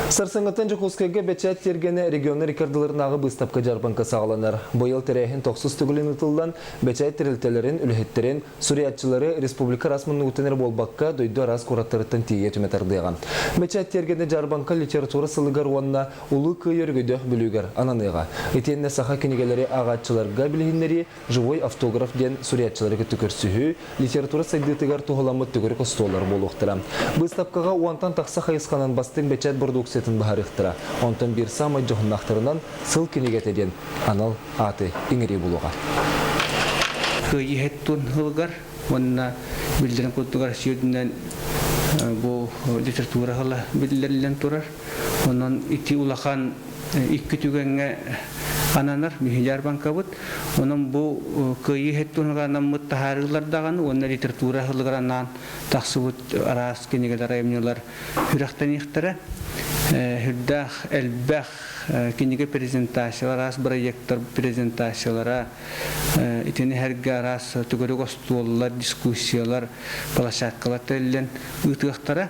Сарсаңаттан Жокускайга бечат тергені регионы рекордыларынағы бұстапқа жарбанка сағаланар. Бұйыл тәрәйін тоқсыз түгілін ұтылдан бечат тірілтелерін, үліхеттерін, суриятчылары республика расмын ұтыныр болбаққа дөйді арас қораттарыттан тие түметардыған. Бечат тергені жарбанка литература сылығар уанна ұлы көйергөді бүлігер ананыға. Етенне саха кенегелері ағатчыларға білігінлері живой автограф ден суриятчылары күтті көрсіхі, литература сайдытығар туғыламыт түгірі костолар болуқтыра. Бұстапқаға уантан тақса қайысқанан бастың бечат бұрдық сетін бағарықтыра. Онтан бір самай жоғынақтарынан сыл кенегетеден анал аты иңірі болуға. Көйеттун хылгар, онна білдерін көттігар сүйедінен бұл литература хыла білдерілен тұрар. Онан ити улақан иккі түгенге ананар, михиляр банкабыт. Онан бұл көйеттун хылғанан мұттахарылардағаны, онна литература хылғаранан тақсыбыт арас кенегелер айымнылар хүрақтан иқтары. Хүрдах, әлбәқ кенеге презентациялар, арас проекттар презентациялара, итені әрге арас түгірі қостуолылар, дискуссиялар, площадкалар тәлілен ұйтығықтара.